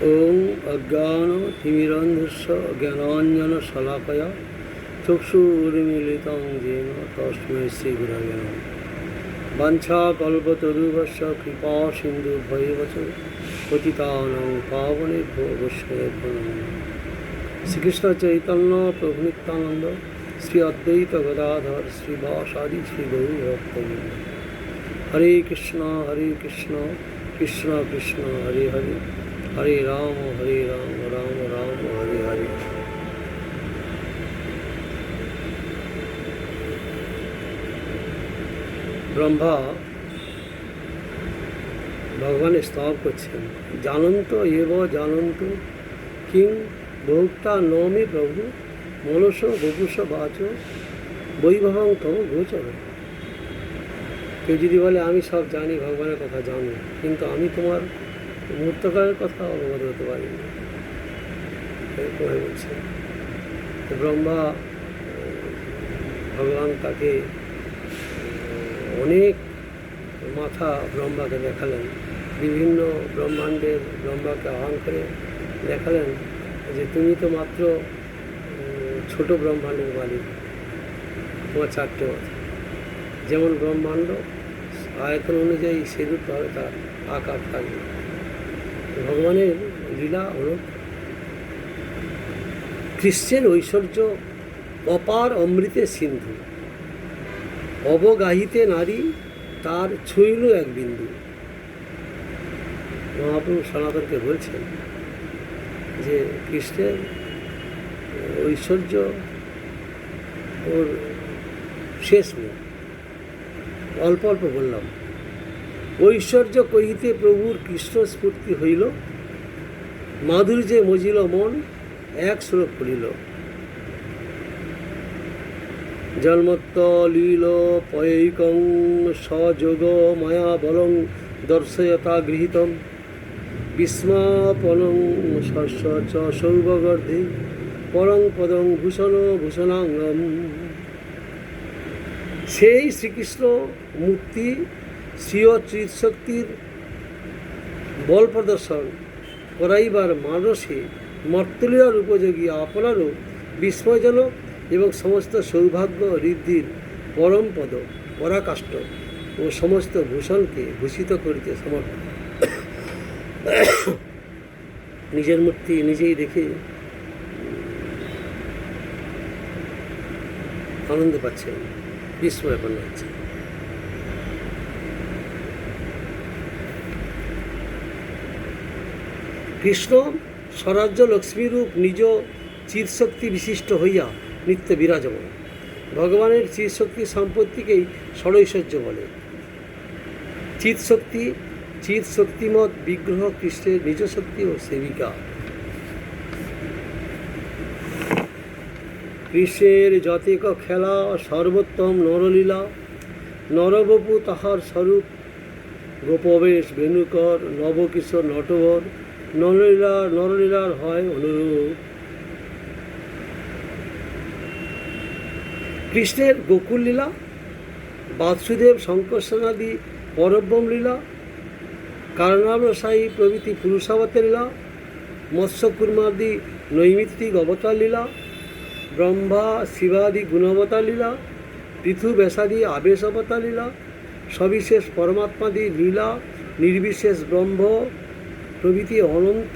ওং অজ্ঞানতিমিরন্ধস্য জ্ঞানাঞ্জনশলাকয়া চক্ষুর্মিলিतं येन তস্मै শ্রীগুরবে নমঃ। বাঞ্ছাকল্পতরুভ্যশ্চ কৃপাসিন্ধুভ্যেব চ পতিতানাং পাবনেভ্যো বৈষ্ণবেভ্যো নমঃ। শ্রীকৃষ্ণ চৈতন্য প্রভু নিত্যানন্দ শ্রী অদ্বৈত গদাধর শ্রীবাসাদি শ্রী গৌরভক্তবৃন্দ। হরে কৃষ্ণ কৃষ্ণ কৃষ্ণ হরে হরে, হরে রাম রাম রাম হরে হরে। ব্রহ্মা ভগবানের স্তব করছেন, জানন্ত এব জানন্ত কিং ভোক্তা নমে প্রভু মনস বপুষ বাচ বৈভবং তম গোচর। কেউ যদি বলে আমি সব জানি, ভগবানের কথা জানি, কিন্তু আমি তোমার মুহূর্তকালের কথা অবগত হতে পারি না, এরকম বলছেন। ব্রহ্মা ভগবান তাকে অনেক মাথা ব্রহ্মাকে দেখালেন, বিভিন্ন ব্রহ্মাণ্ডের ব্রহ্মাকে আহ্বান করে দেখালেন যে তুমি তো মাত্র ছোট ব্রহ্মাণ্ডের মালিক, তোমার চারটে মাথা। যেমন ব্রহ্মাণ্ড আয়তন অনুযায়ী সেরূপভাবে তার আকার থাকবে। ভগবানের লীলা অনন্ত। কৃষ্ণের ঐশ্বর্য অপার অমৃতের সিন্ধু, অবগাহিতে নারী তার ছুঁইল এক বিন্দু। মহাপ্রভু সনাতনকে বলছেন যে কৃষ্ণের ঐশ্বর্য ওর শেষ নেই। অল্প অল্প বললাম। ঐশ্বর্য কহিতে প্রভুর কৃষ্ণ স্ফূর্তি হইল, মাধুর্যে মজিল মন এক সুর ফুলিল। জন্মত্ব লীল পয়ৈকং সযোগ মায়া বলং দর্শয়তা গৃহীতম বিস্মাপনং শস্য চ সৌভগর্ধে পরং পদং ভূষণ ভূষণাঙ্গম। সেই শ্রীকৃষ্ণ মূর্তি স্বীয় চিৎশক্তির বল প্রদর্শন করাইবার মানসে মর্তলীলার উপযোগী আপনারও বিস্ময়জনক এবং সমস্ত সৌভাগ্য ঋদ্ধির পরম পদ পরাকাষ্ঠ ও সমস্ত ভূষণকে ভূষিত করিতে সমর্থ। নিজের মূর্তি নিজেই দেখে আনন্দ পাচ্ছেন, বিস্ময়পন্ন হচ্ছে। কৃষ্ণ স্বরাজ্য লক্ষ্মীরূপ নিজ চিৎশক্তি বিশিষ্ট হইয়া নিত্য বিরাজমান। ভগবানের চিৎশক্তি সম্পত্তিকেই ষড়ৈশ্বর্য বলে। চিৎশক্তিমত বিগ্রহ কৃষ্ণের নিজ শক্তি ও সেবিকা। কৃষ্ণের যতেক খেলা সর্বোত্তম নরলীলা, নরবপু তাহার স্বরূপ গোপবেশ বেণুকর নবকিশোর নটবর, নরলীলার হয় অনুরূপ। কৃষ্ণের গোকুল লীলা, বাসুদেব শঙ্কর্ষণাদি পরব্রহ্ম লীলা, কারণাবসায়ী প্রভৃতি পুরুষাবতার লীলা, মৎস্যকুর্মাদি নৈমিত্তিক অবতার লীলা, ব্রহ্মা শিবাদি গুণাবতার লীলা, পৃথু ব্যাসাদি আবেশ অবতার লীলা, সবিশেষ পরমাত্মাদি লীলা, নির্বিশেষ ব্রহ্ম প্রভৃতি অনন্ত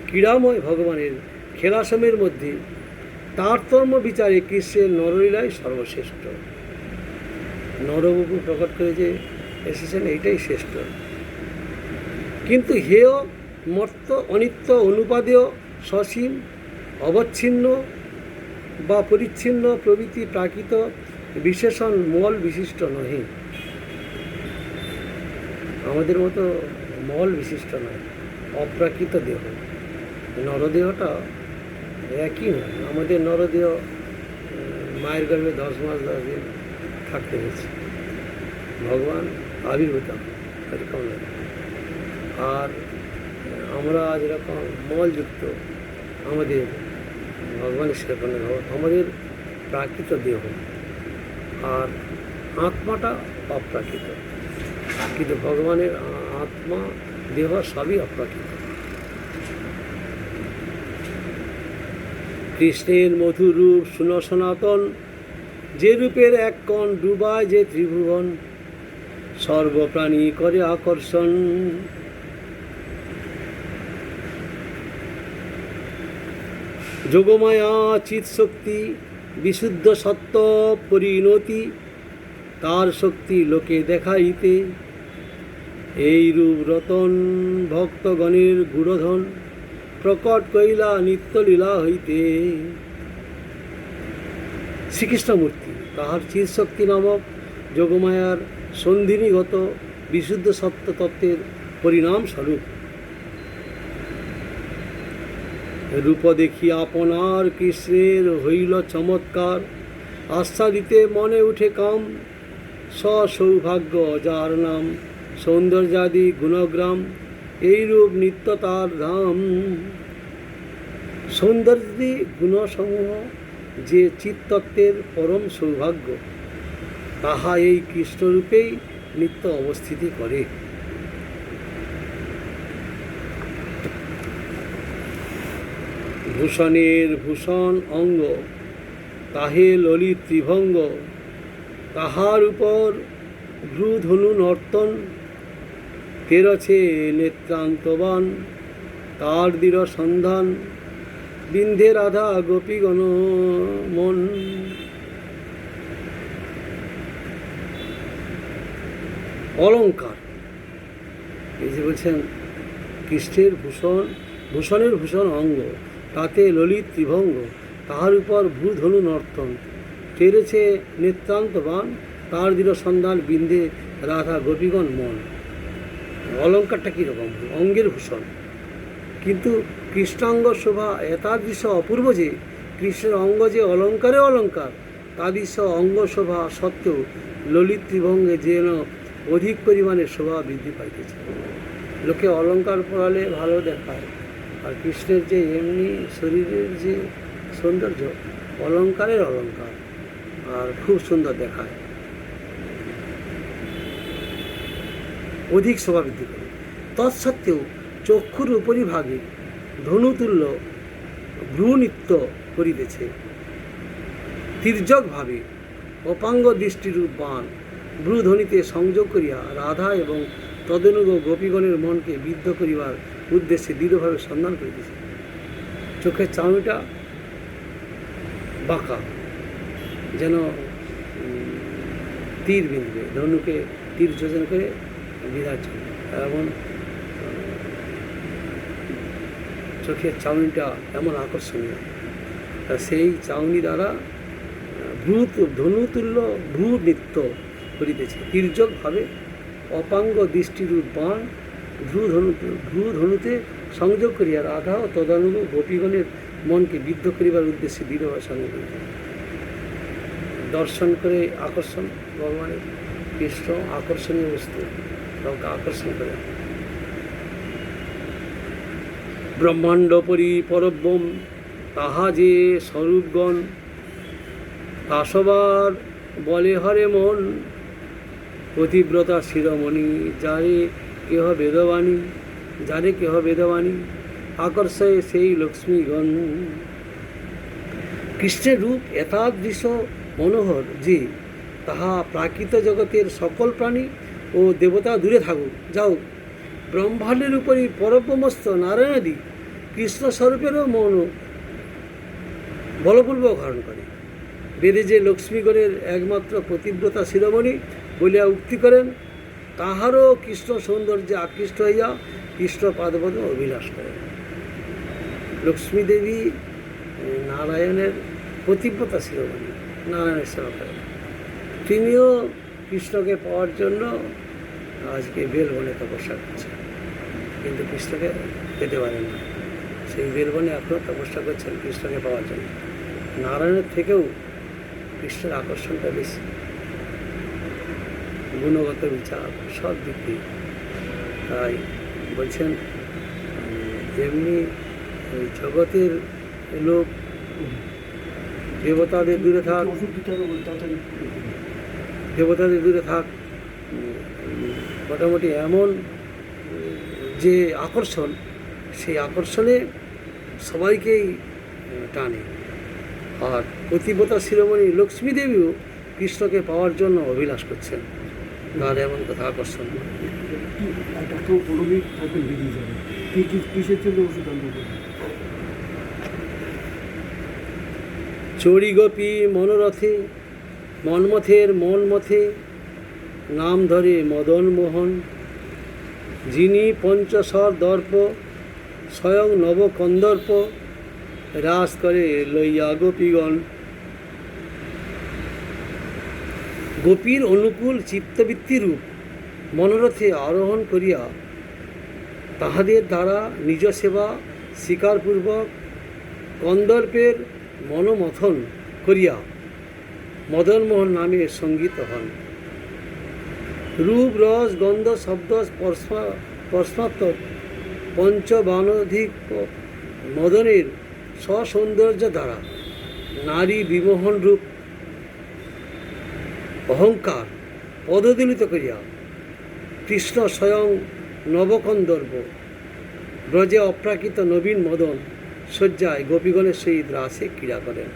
ক্রীড়াময় ভগবানের খেলাসমের মধ্যে তারতম্য বিচারে কৃষ্ণের নরলীলাই সর্বশ্রেষ্ঠ। নরবপু প্রকট করে যে এসেছেন এইটাই শ্রেষ্ঠ। কিন্তু হেয় মর্ত অনিত্য অনুপাদেয় সসীম অবচ্ছিন্ন বা পরিচ্ছিন্ন প্রভৃতি প্রাকৃত বিশেষণ মল বিশিষ্ট নহে। আমাদের মতো মল বিশিষ্ট নয়, অপ্রাকৃত দেহ। নরদেহটা একই নয়। আমাদের নরদেহ মায়ের গর্ভে 10 মাস 10 দিন থাকতে হয়েছে, ভগবান আবির্ভূত এরকম নয়। আর আমরা যেরকম মলযুক্ত, আমাদের ভগবানের সেরকম আমাদের প্রাকৃত দেহ, আর আত্মাটা অপ্রাকৃত। কিন্তু ভগবানের আত্মা দেহ সবই অপ্রাকৃত। কৃষ্ণের মধুর রূপ শুন সনাতন, যে রূপের এক কণ ডুবায় যে ত্রিভুবন, সর্বপ্রাণী করে আকর্ষণ। যোগমায়া চিৎশক্তি বিশুদ্ধ সত্য পরিণতি, তার শক্তি লোকে দেখাইতে, এই রূপ রতন ভক্তগণের গুড়ধন, প্রকট কইলা নিত্যলীলা হইতে। শ্রীকৃষ্ণমূর্তি তাহার চিৎশক্তি নামক যোগমায়ার সন্ধিনীগত বিশুদ্ধ সত্য তত্ত্বের পরিণাম স্বরূপ। রূপ দেখি আপনার কৃষ্ণের হইল চমৎকার, আস্বাদিতে মনে উঠে কাম, সৌভাগ্য যার নাম, সৌন্দর্যাদি গুণগ্রাম, এই রূপ নিত্য তার ধাম। সৌন্দর্যাদি গুণসমূহ যে চিত্তত্ত্বের পরম সৌভাগ্য, তাহা এই কৃষ্ণরূপেই নিত্য অবস্থিতি করে। ভূষণের ভূষণ অঙ্গ, তাহে ললিত ত্রিভঙ্গ, তাহার উপর ভ্রূধনু নর্তন, তেরছে নেত্রান্তবান, তার দৃঢ় সন্ধান, বিন্ধে রাধা গোপীগণ মন। অলঙ্কার, এই যে বলছেন কৃষ্ণের ভূষণের ভূষণ অঙ্গ, তাতে ললিত ত্রিভঙ্গ, তাহার উপর ভূধনু নর্তন, তেরেছে নেত্রান্তবান, তার দৃঢ় সন্ধান, বিন্ধে রাধা গোপীগণ মন। অলঙ্কারটা কীরকম? অঙ্গের ভূষণ, কিন্তু কৃষ্ণাঙ্গ শোভা এতাদৃশ অপূর্ব যে কৃষ্ণের অঙ্গ যে অলঙ্কারে অলঙ্কার, তাদৃশ অঙ্গ শোভা সত্ত্বেও ললিত ত্রিভঙ্গে যেন অধিক পরিমাণে শোভা বৃদ্ধি পাইতেছে। লোকে অলঙ্কার পরালে ভালো দেখায়, আর কৃষ্ণের যে এমনি শরীরের যে সৌন্দর্য, অলঙ্কারের অলঙ্কার, আর খুব সুন্দর দেখায়, অধিক শোভা বৃদ্ধি করে। তৎসত্ত্বেও চক্ষুর উপরিভাগে ধনুতুল্য ভ্রূনৃত্য করিতেছে, তির্যকভাবে অপাঙ্গ দৃষ্টিরূপ বাণ ভ্রূধ্বনিতে সংযোগ করিয়া রাধা এবং তদনুগ গোপীগণের মনকে বিদ্ধ করিবার উদ্দেশ্যে দৃঢ়ভাবে সন্ধান করিতেছে। চোখের চাউনিটা বাঁকা, যেন তীর বিঁধবে, ধনুকে তীর যোজন করে বিধার জন্য, এমন চোখের চাউনিটা এমন আকর্ষণীয়। সেই চাউনি দ্বারা ধনুতুল্য ভ্রূ নৃত্য করিতেছে, তির্যকভাবে অপাঙ্গ দৃষ্টিরূপ বাণ ভ্রূধনুতে সংযোগ করিয়া রাধা ও তদানুগ গোপীগণের মনকে বিদ্ধ করিবার উদ্দেশ্যে দৃঢ়ভাবে সঙ্গে করিতে। দর্শন করে আকর্ষণ, ভগবানের কৃষ্ণ আকর্ষণীয় বস্তু, সবকে আকর্ষণ করে। ব্রহ্মাণ্ড পরি পরব্রহ্ম, তাহা যে স্বরূপগণ, তা সবার বলে হরে মন, পতিব্রতা শিরোমণি, যারে কেহ বেদবাণী, যারে কেহ বেদবাণী, আকর্ষয়ে সেই লক্ষ্মীগণ। কৃষ্ণের রূপ এতাদৃশ মনোহর যে তাহা প্রাকৃত জগতের সকল প্রাণী ও দেবতা দূরে থাকুক যাও, ব্রহ্মাণ্ডের উপরই পরব্রহ্মস্থ নারায়ণাদি কৃষ্ণস্বরূপেরও মন বলপূর্বক হরণ করে। বেদে যে লক্ষ্মীগণের একমাত্র পতিব্রতা শিরোমণি বলিয়া উক্তি করেন, তাহারও কৃষ্ণ সৌন্দর্যে আকৃষ্ট হইয়া কৃষ্ণ পাদপদ্মে অভিলাষ করেন। লক্ষ্মী দেবী নারায়ণের পতিব্রতা শিরোমণি, নারায়ণের সেবা করেন। তিনিও কৃষ্ণকে পাওয়ার জন্য আজকে বেলবনে তপস্যা করছেন, কিন্তু কৃষ্ণকে পেতে পারেন না। সেই বেলবনে এখনও তপস্যা করছেন কৃষ্ণকে পাওয়ার জন্য। নারায়ণের থেকেও কৃষ্ণের আকর্ষণটা বেশি, গুণগত বিচার সব দিক দিয়ে। তাই বলছেন এমনি জগতের লোক দেবতাদের দূরে থাক, দেবতাদের দূরে থাক, মোটামুটি এমন যে আকর্ষণ, সেই আকর্ষণে সবাইকেই টানে। আর পতিব্রতা শিরোমণি লক্ষ্মী দেবীও কৃষ্ণকে পাওয়ার জন্য অভিলাষ করছেন। তাহলে এমন কথা আকর্ষণ। ডাক্তার 15 মিনিট থাকবেন, বেরিয়ে যাবে। কিসের জন্য ওষুধ আনতে হবে? চড়ি গোপী মনোরথে মনমথের মনমথে, নাম ধরে মদন মোহন, যিনি পঞ্চশর দর্প স্বয়ং নবকন্দর্প, রাস করে লইয়া গোপীগণ। গোপীর অনুকূল চিত্তবৃত্তি রূপ মনোরথে আরোহণ করিয়া তাহাদের দ্বারা নিজ সেবা স্বীকারপূর্বক কন্দর্পের মনোমথন করিয়া মদনমোহন নামে সঙ্গীত হন। রূপ রস গন্ধ শব্দ স্পর্শাত্মক পঞ্চবানধিক মদনের সসৌন্দর্য দ্বারা নারী বিমোহন রূপ অহংকার পদদলিত করিয়া কৃষ্ণ স্বয়ং নবকন্দর্প ব্রজে অপ্রাকৃত নবীন মদন শয্যায় গোপীগণের সহিত রাসে ক্রীড়া করেন।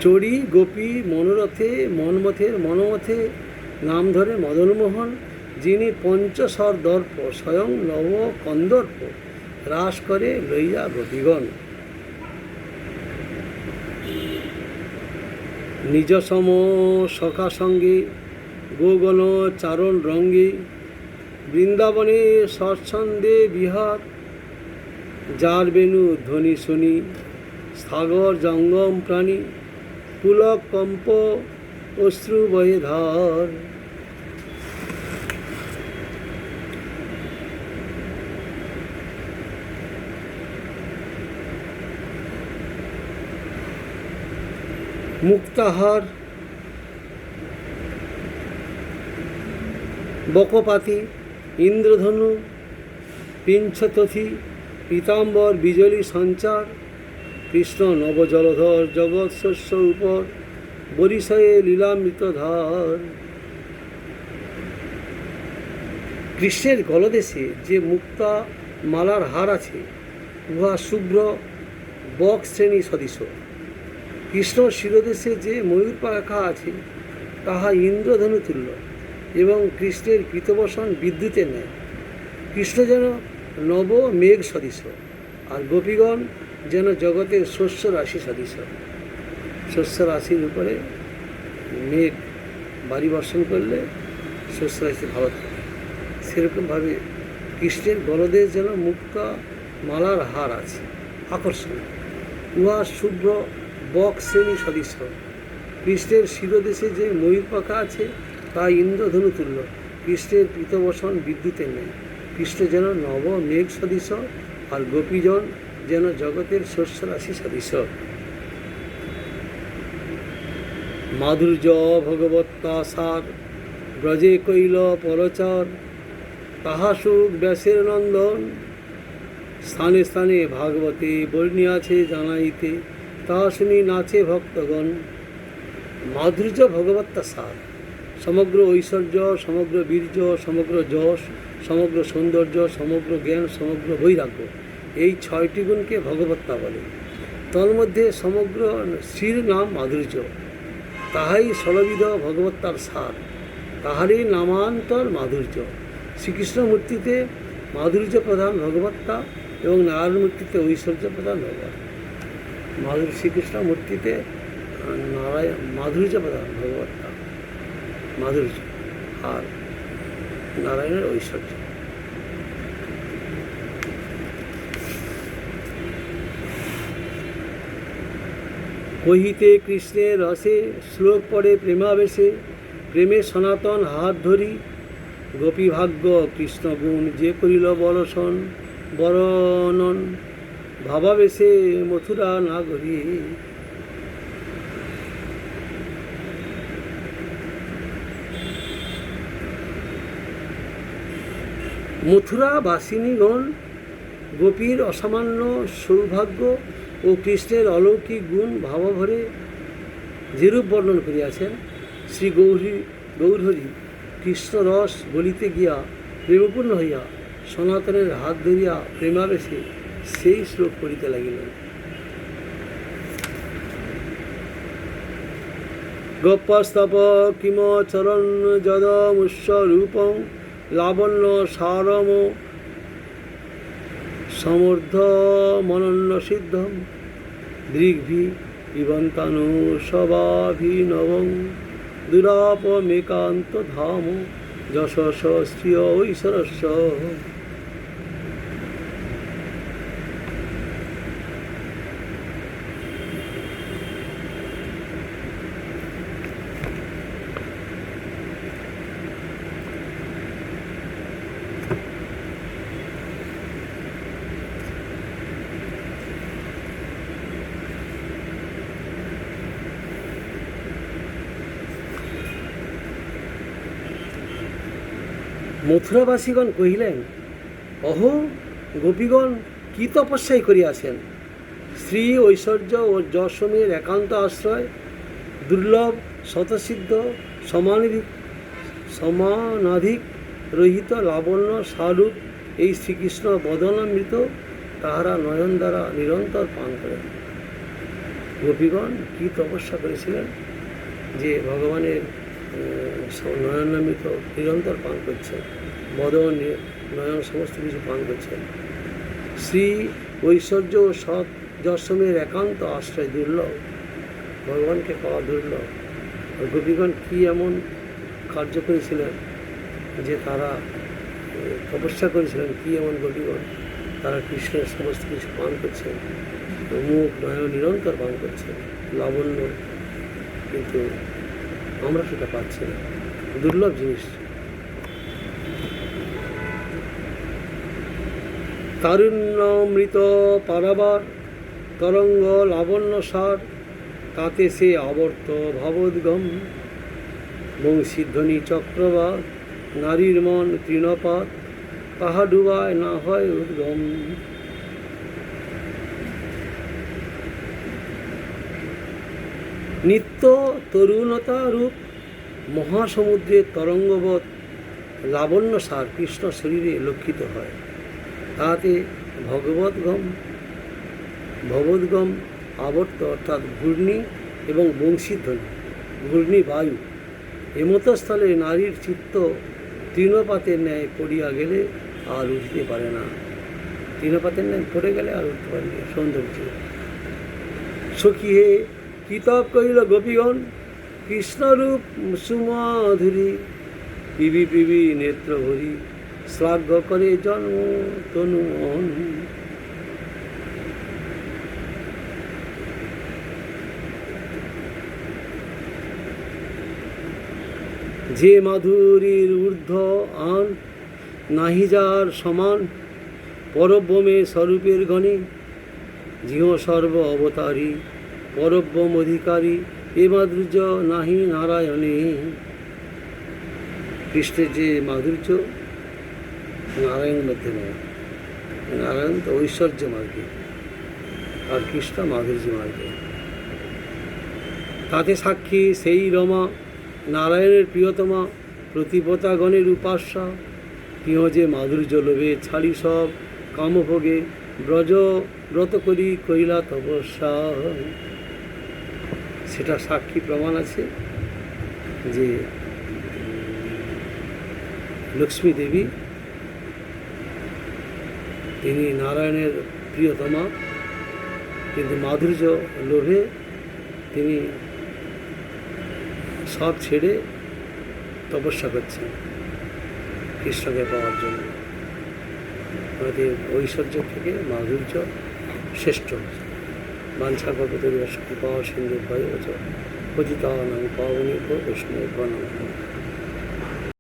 চড়ি গোপী মনোরথে মনমথের মনোমথে, নাম ধরে মদনমোহন, যিনি পঞ্চশর দর্প স্বয়ং নবকন্দর্প, রাস করে লইয়া গোপীগণ। নিজ সম সখা সঙ্গে গোগণ চারণ রঙ্গে, বৃন্দাবনে স্বচ্ছন্দে বিহার, যার বেণু ধ্বনি শুনি সাগর জঙ্গম প্রাণী, পুলক কম্প অশ্রু বয়ে ধার। মুক্তাহার বকপাতি ইন্দ্রধনু পিঞ্ছতথি পীতাম্বর বিজলি সঞ্চার, কৃষ্ণ নবজলধর জগৎ শস্য উপর, বরিশয়ে লীলামৃত ধার। কৃষ্ণের গলদেশে যে মুক্তা মালার হার আছে, উহা শুভ্র বক শ্রেণী সদৃশ। কৃষ্ণ শিরদেশে যে ময়ূর পাখা আছে, তাহা ইন্দ্রধনু তুল্য এবং কৃষ্ণের পীতবসন বিদ্যুতের ন্যায়। কৃষ্ণ যেন নব মেঘ সদৃশ, আর গোপীগণ যেন জগতের শস্য রাশি সদৃশ। শস্য রাশির উপরে মেঘ বাড়ি বর্ষণ করলে শস্য রাশি ভালো থাকে, সেরকমভাবে কৃষ্ণের গলদেশ যেন মুক্তা মালার হার আছে আকর্ষণ, উহা শুভ্র বক শ্রেণী সদৃশ। কৃষ্ণের শিরদেশে যে ময়ূর পাখা আছে, তা ইন্দ্রধনু তুল্য, কৃষ্ণের পীতবসন বিদ্যুতের নেই। কৃষ্ণ যেন নব মেঘ সদৃশ, আর গোপীজন যেন জগতের শস্য রাশি সদৃশ। মাধুর্য ভগবত্তাসার ব্রজে কৈল পরচার, তাহা সুখ ব্যাসের নন্দন, স্থানে স্থানে ভাগবতে বর্ণিয়াছে জানাইতে, তাহা শুনি নাচে ভক্তগণ। মাধুর্য ভগবত্তাসার, সমগ্র ঐশ্বর্য, সমগ্র বীর্য, সমগ্র যশ, সমগ্র সৌন্দর্য, সমগ্র জ্ঞান, সমগ্র বৈরাগ্য, এই 6টি গুণকে ভগবত্তা বলে। তন্মধ্যে সমগ্র শ্রীর নাম মাধুর্য, তাহাই ষড়বিধ ভগবত্তার সার, তাহারই নামান্তর মাধুর্য। শ্রীকৃষ্ণ মূর্তিতে মাধুর্য প্রধান ভগবত্তা এবং নারায়ণ মূর্তিতে ঐশ্বর্য প্রধান ভগবত্তা। শ্রীকৃষ্ণ মূর্তিতে মাধুর্য প্রধান ভগবত্তা মাধুর্য, আর নারায়ণের ঐশ্বর্য। কহিতে কৃষ্ণের রসে শ্লোক পড়ে প্রেমাবেশে, প্রেমে সনাতন হাত ধরি, গোপী ভাগ্য কৃষ্ণ গুণ যে করিল বরসন বরণন, ভাবাবেশে মথুরা নাগরী। মথুরাবাসিনীগণ গোপীর অসামান্য সৌভাগ্য ও কৃষ্ণের অলৌকিক গুণ ভাবভরে যেরূপ বর্ণন করিয়াছেন, শ্রী গৌরহরি কৃষ্ণরস বলিতে গিয়া প্রেমপূর্ণ হইয়া সনাতনের হাত ধরিয়া প্রেমাবেশে সেই শ্লোক পড়িতে লাগিলেন। গোপস্তপ কিম চরণ যদমুষ্য রূপং লাবণ্য সারম সমর্ধ মনন্য সিদ্ধম দৃগ্ভি পিবন্তানু সবাভিনবং দুরাপমেকান্ত ধাম যশস শ্রিয় ঐশ্বরস্য। মথুরাবাসীগণ কহিলেন, অহো গোপীগণ কি তপস্যাই করিয়াছেন। শ্রী ঐশ্বর্য ও যশমের একান্ত আশ্রয়, দুর্লভ শতসিদ্ধ সমানাধিক রহিত লাবণ্য স্বরূপ এই শ্রীকৃষ্ণ বদনামৃত তাহারা নয়ন দ্বারা নিরন্তর পান করেন। গোপীগণ কি তপস্যা করেছিলেন যে ভগবানের নয়নামৃত নিরন্তর পান করছেন, বদন নয়ন সমস্ত কিছু পান করছেন। শ্রী ঐশ্বর্য ও সৎ যশমের একান্ত আশ্রয় দুর্লভ, ভগবানকে পাওয়া দুর্লভ। গোপীগণ কি এমন কার্য করেছিলেন যে তারা তপস্যা করেছিলেন, কি এমন গোপীগণ তারা কৃষ্ণের সমস্ত কিছু পান করছেন, মুখ নয়ন নিরন্তর পান করছেন, লাবণ্য, কিন্তু আমরা সেটা পাচ্ছি না, দুর্লভ জিনিস। তারুণ্যমৃত পারাবার তরঙ্গ লাবণ্য সার, তাতে সে আবর্ত ভবদ্গম বংশীধ্বনি চক্রবাত, নারীর মন তৃণপাত, তাহা ডুবায় না হয় উদ্গম। নিত্য তরুণতা রূপ মহাসমুদ্রের তরঙ্গবৎ লাবণ্য সার কৃষ্ণ শরীরে লক্ষিত হয়, তাহাতে ভগবদ্গম আবর্ত অর্থাৎ ঘূর্ণি এবং বংশীধ্বনি, ঘূর্ণি বায়ু হেমতস্থলে নারীর চিত্ত তৃণপাতের ন্যায় পড়িয়া গেলে আর উঠিতে পারে না। তৃণপাতের ন্যায় পড়ে গেলে আর উঠতে পারে না, সৌন্দর্য। সখী হে কিতাব কহিল গোপীগণ, কৃষ্ণরূপ সুমাধুরী, পিবি পিবি নেত্র ভরি, শ্লাঘ্য করে জন্ম তনু মন। যে মাধুরীর ঊর্ধ্ব আন নাহি যার সমান, পরব্রহ্মে স্বরূপের গণে জিহ সর্ব অবতারী, পরব্রহ্ম অধিকারী এ মাধুর্য নাহি নারায়ণে। কৃষ্ণের যে মাধুর্য নারায়ণ মধ্যে নেই, নারায়ণ তো ঐশ্বর্য মার্গে আর কৃষ্ণ মাধুর্য মার্গে। তাতে সাক্ষী সেই রমা নারায়ণের প্রিয়তমা, প্রতিপতাগণের উপাস্যা, তিহ যে মাধুর্য লোভে ছাড়ি সব কামভোগে, ব্রজ ব্রত করি কইলা তপস্যা। সেটা সাক্ষী প্রমাণ আছে যে লক্ষ্মী দেবী তিনি নারায়ণের প্রিয়তমা, কিন্তু মাধুর্য লোভে তিনি সব ছেড়ে তপস্যা করছেন কৃষ্ণকে পাওয়ার জন্য। আমাদের ঐশ্বর্য থেকে মাধুর্য শ্রেষ্ঠ। বাঞ্ছা কল্পতরু কৃপা সিন্ধু ভয় পতিতানাং পাবনেভ্যো বৈষ্ণবেভ্যো নমঃ।